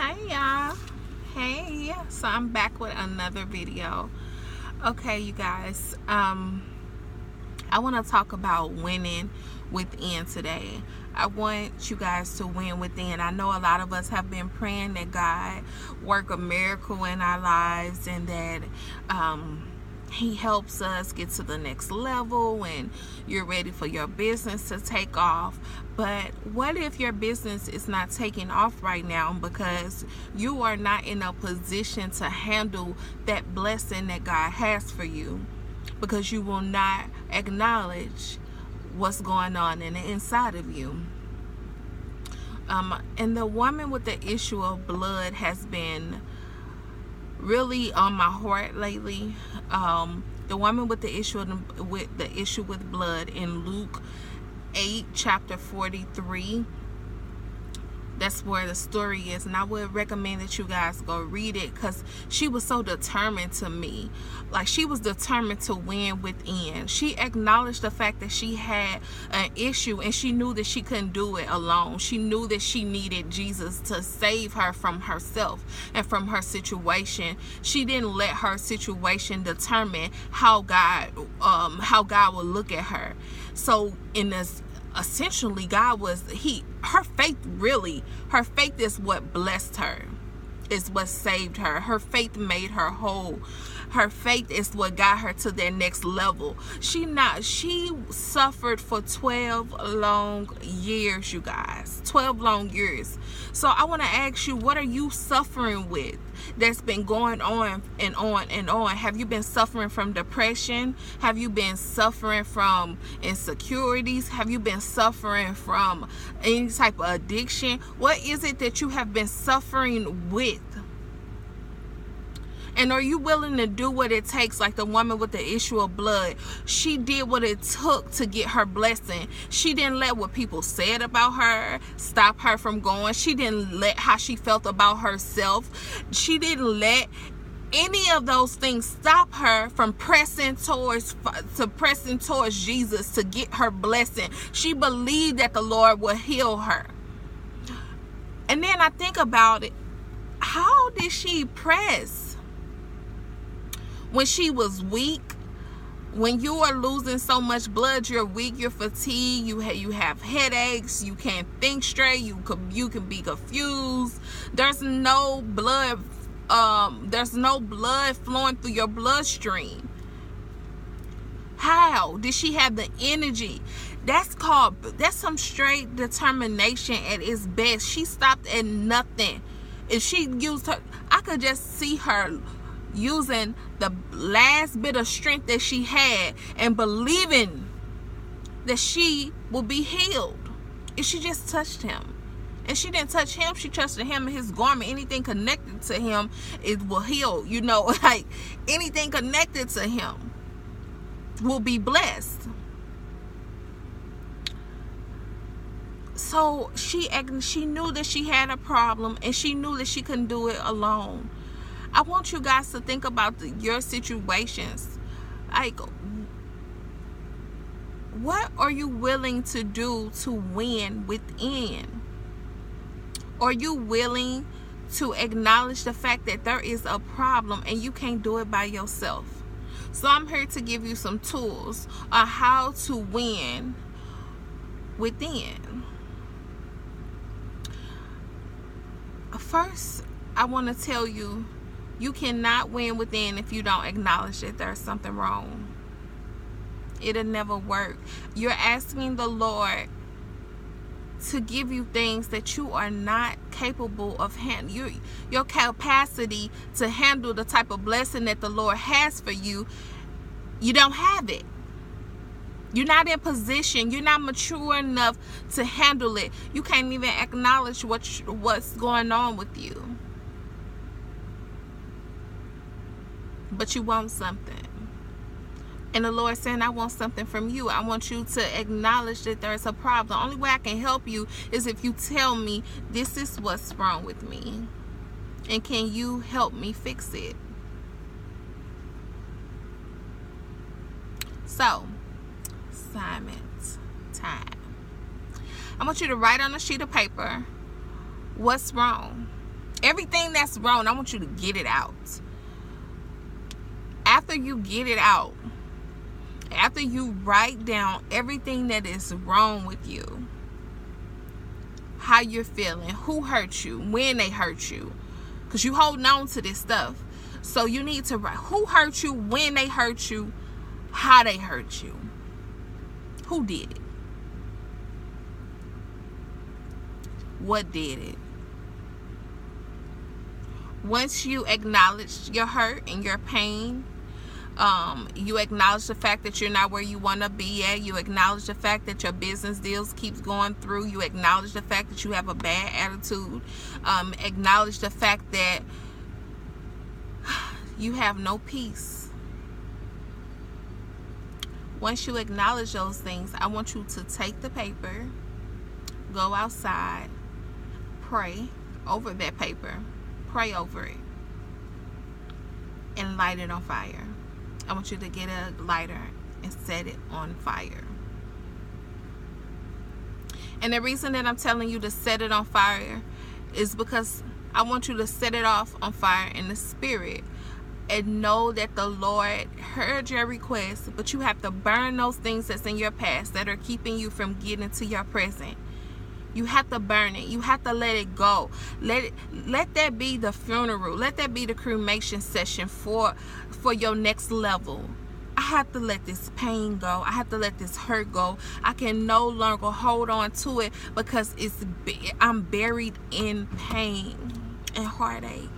Hey y'all. Hey. So I'm back with another video. Okay, you guys. I want to talk about winning within today. I want you guys to win within. I know a lot of us have been praying that God work a miracle in our lives and that He helps us get to the next level and you're ready for your business to take off. But what if your business is not taking off right now because you are not in a position to handle that blessing that God has for you, because you will not acknowledge what's going on in the inside of you. And the woman with the issue of blood has been really on my heart lately. The woman with the issue with blood in Luke 8 chapter 43. That's where the story is, and I would recommend that you guys go read it, because she was so determined to me. Like, she was determined to win within. She acknowledged the fact that she had an issue and she knew that she couldn't do it alone. She knew that she needed Jesus to save her from herself and from her situation. She didn't let her situation determine how God would look at her. So in this, essentially, her faith is what blessed her, is what saved her. Her faith made her whole. Her faith is what got her to their next level. She suffered for 12 long years, you guys. 12 long years. So I want to ask you, what are you suffering with that's been going on and on and on? Have you been suffering from depression? Have you been suffering from insecurities? Have you been suffering from any type of addiction? What is it that you have been suffering with? And are you willing to do what it takes? Like the woman with the issue of blood, she did what it took to get her blessing. She didn't let what people said about her stop her from going. She didn't let how she felt about herself. She didn't let any of those things stop her from pressing towards Jesus to get her blessing. She believed that the Lord would heal her. And then I think about it. How did she press? When she was weak, when you are losing so much blood, you're weak, you're fatigued, you have headaches, you can't think straight, you can be confused. There's no blood flowing through your bloodstream. How did she have the energy? That's some straight determination at its best. She stopped at nothing. If she used her, I could just see her using the last bit of strength that she had and believing that she will be healed if she just touched him. And she didn't touch him, she touched him and his garment. Anything connected to him, it will heal. You know, like anything connected to him will be blessed. So she knew that she had a problem, and she knew that she couldn't do it alone. I want you guys to think about your situations. Like, what are you willing to do to win within? Are you willing to acknowledge the fact that there is a problem and you can't do it by yourself? So I'm here to give you some tools on how to win within. First, I want to tell you, you cannot win within if you don't acknowledge that there's something wrong. It'll never work. You're asking the Lord to give you things that you are not capable of handling. Your capacity to handle the type of blessing that the Lord has for you, you don't have it. You're not in position. You're not mature enough to handle it. You can't even acknowledge what's going on with you. But you want something. And the Lord saying, I want something from you. I want you to acknowledge that there's a problem. The only way I can help you is if you tell me, this is what's wrong with me. And can you help me fix it? So, assignment time. I want you to write on a sheet of paper what's wrong. Everything that's wrong, I want you to get it out. After you get it out, after you write down everything that is wrong with you, how you're feeling, who hurt you, when they hurt you, because you holding on to this stuff. So you need to write who hurt you, when they hurt you, how they hurt you, who did it, what did it. Once you acknowledge your hurt and your pain, you acknowledge the fact that you're not where you want to be at. You acknowledge the fact that your business deals keeps going through. You acknowledge the fact that you have a bad attitude. Acknowledge the fact that you have no peace. Once you acknowledge those things, I want you to take the paper, go outside, pray over that paper, pray over it, and light it on fire. I want you to get a lighter and set it on fire. And the reason that I'm telling you to set it on fire is because I want you to set it off on fire in the spirit and know that the Lord heard your request, but you have to burn those things that's in your past that are keeping you from getting to your present. You have to burn it. You have to let it go. Let that be the funeral. Let that be the cremation session for your next level. I have to let this pain go. I have to let this hurt go. I can no longer hold on to it because I'm buried in pain and heartache.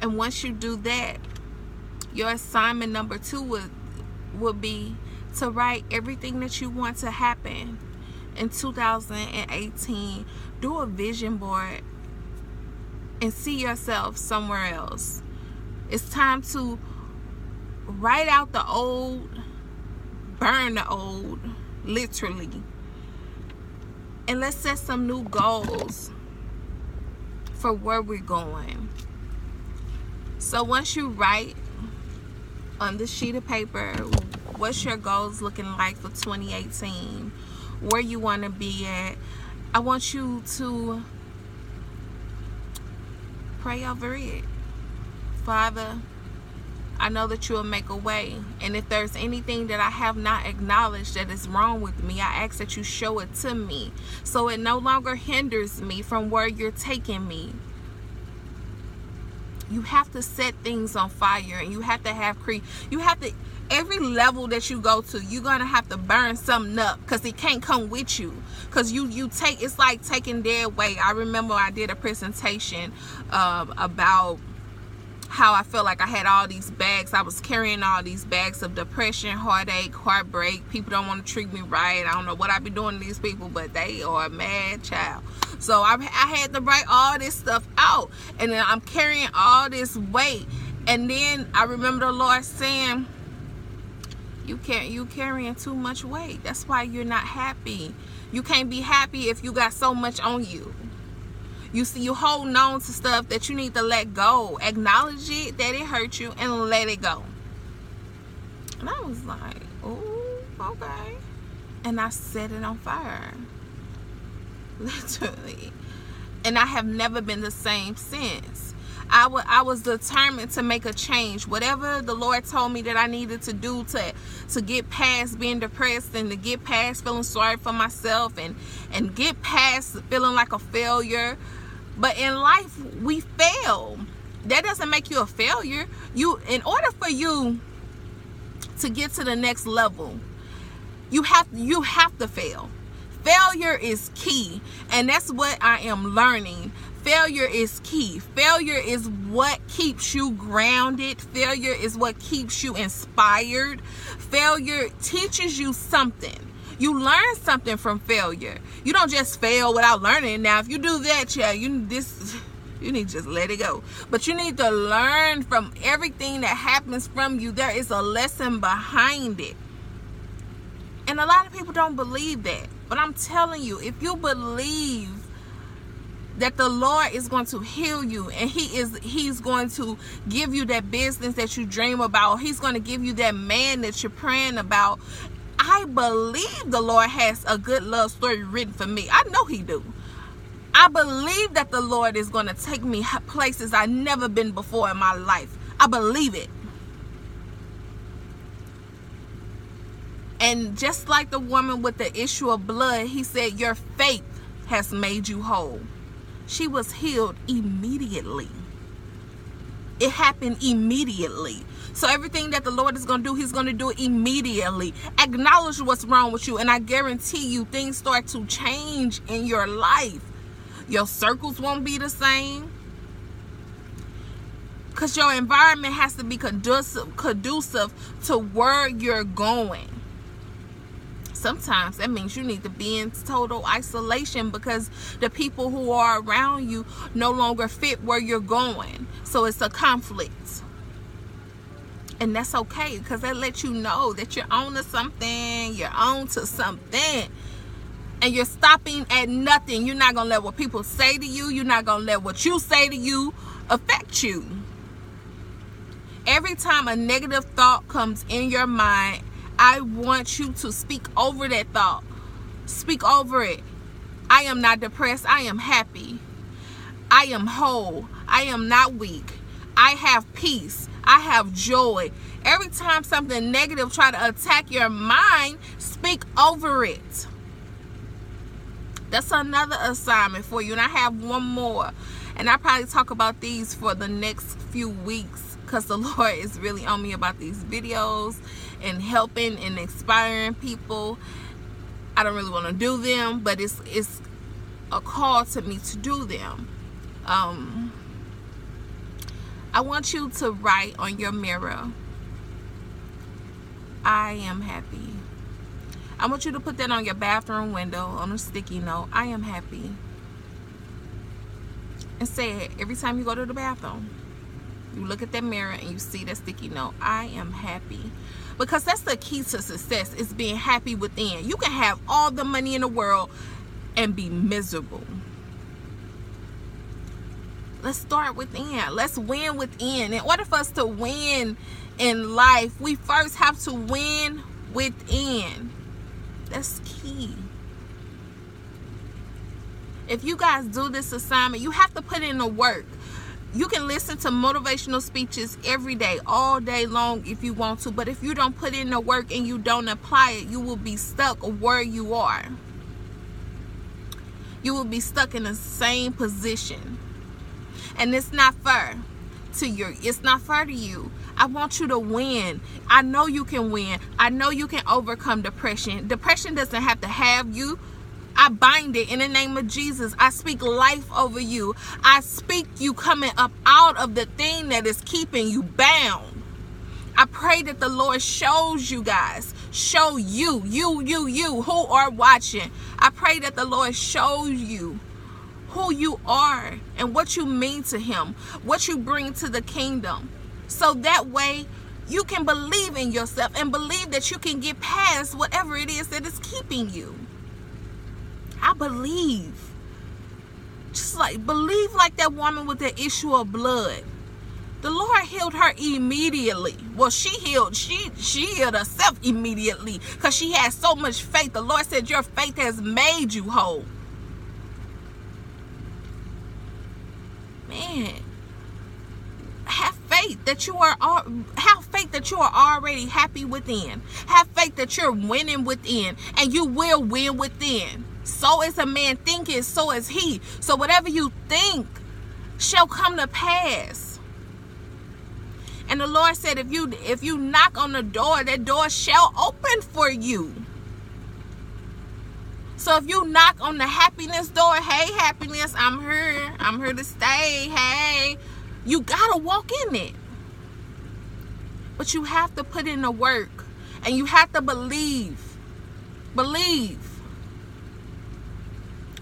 And once you do that, your assignment number 2 would be to write everything that you want to happen in 2018. Do a vision board and see yourself somewhere else. It's time to write out the old, burn the old, literally. And let's set some new goals for where we're going. So once you write on this sheet of paper, what's your goals looking like for 2018? Where you want to be at? I want you to pray over it. Father, I know that you will make a way. And if there's anything that I have not acknowledged that is wrong with me, I ask that you show it to me so it no longer hinders me from where you're taking me. You have to set things on fire, and you have to have every level that you go to, you're gonna have to burn something up because it can't come with you. Because it's like taking dead weight. I remember I did a presentation about how I felt like I had all these bags. I was carrying all these bags of depression, heartache, heartbreak. People don't want to treat me right. I don't know what I be doing to these people, but they are a mad child. So I had to write all this stuff out, and then I'm carrying all this weight. And then I remember the Lord saying, you carrying too much weight. That's why you're not happy. You can't be happy if you got so much on you. You holding on to stuff that you need to let go. Acknowledge it, that it hurt you, and let it go. And I was like, oh, okay. And I set it on fire. Literally. And I have never been the same since. I was determined to make a change. Whatever the Lord told me that I needed to do to get past being depressed, and to get past feeling sorry for myself, and get past feeling like a failure. But in life, we fail. That doesn't make you a failure. In order for you to get to the next level, you have to fail. Failure is key, and that's what I am learning. Failure is key. Failure is what keeps you grounded. Failure is what keeps you inspired. Failure teaches you something. You learn something from failure. You don't just fail without learning. Now, if you do that, yeah, you need to just let it go. But you need to learn from everything that happens from you. There is a lesson behind it. And a lot of people don't believe that. But I'm telling you, if you believe that the Lord is going to heal you, and he's going to give you that business that you dream about, he's going to give you that man that you're praying about, I believe the Lord has a good love story written for me. I know he do. I believe that the Lord is going to take me places I've never been before in my life. I believe it. And just like the woman with the issue of blood, he said, your faith has made you whole. She was healed immediately. It happened immediately. So everything that the Lord is going to do, he's going to do it immediately. Acknowledge what's wrong with you, and I guarantee you things start to change in your life. Your circles won't be the same, because your environment has to be conducive to where you're going. Sometimes that means you need to be in total isolation because the people who are around you no longer fit where you're going. So it's a conflict. And that's okay, because that lets you know that you're on to something. You're on to something. And you're stopping at nothing. You're not going to let what people say to you. You're not going to let what you say to you affect you. Every time a negative thought comes in your mind, I want you to speak over that thought. Speak over it. I am not depressed. I am happy. I am whole. I am not weak. I have peace. I have joy. Every time something negative try to attack your mind, speak over it. That's another assignment for you. And I have one more. And I probably talk about these for the next few weeks, because the Lord is really on me about these videos and helping and inspiring people. I don't really want to do them, but it's a call to me to do them. I want you to write on your mirror, I am happy. I want you to put that on your bathroom window on a sticky note. I am happy. And say it every time you go to the bathroom. You look at that mirror and you see that sticky note. I am happy. Because that's the key to success, is being happy within. You can have all the money in the world and be miserable. Let's start within. Let's win within. In order for us to win in life, we first have to win within. That's key. If you guys do this assignment, you have to put in the work. You can listen to motivational speeches every day, all day long if you want to. But if you don't put in the work and you don't apply it, you will be stuck where you are. You will be stuck in the same position. And it's not fair to you. It's not fair to you. I want you to win. I know you can win. I know you can overcome depression. Depression doesn't have to have you. I bind it in the name of Jesus. I speak life over you. I speak you coming up out of the thing that is keeping you bound. I pray that the Lord shows you guys, show you who are watching. I pray that the Lord shows you who you are and what you mean to him, what you bring to the kingdom. So that way you can believe in yourself and believe that you can get past whatever it is that is keeping you. I believe. Just like, believe like that woman with the issue of blood. The Lord healed her immediately. Well, she healed herself immediately because she had so much faith. The Lord said, your faith has made you whole. Man, have faith that you are already happy within. Have faith that you're winning within, and you will win within. So is a man thinketh, so is he. So whatever you think shall come to pass. And the Lord said, if you knock on the door, that door shall open for you. So if you knock on the happiness door, hey happiness, I'm here to stay, hey, you gotta walk in it. But you have to put in the work, and you have to believe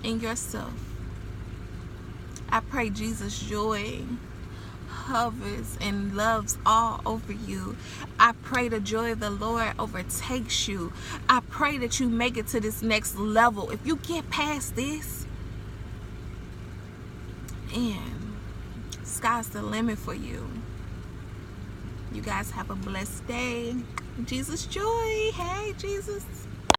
in yourself. I pray Jesus' joy hovers and loves all over you. I pray the joy of the Lord overtakes you. I pray that you make it to this next level. If you get past this, man, sky's the limit for you. You guys have a blessed day. Jesus' joy. Hey, Jesus.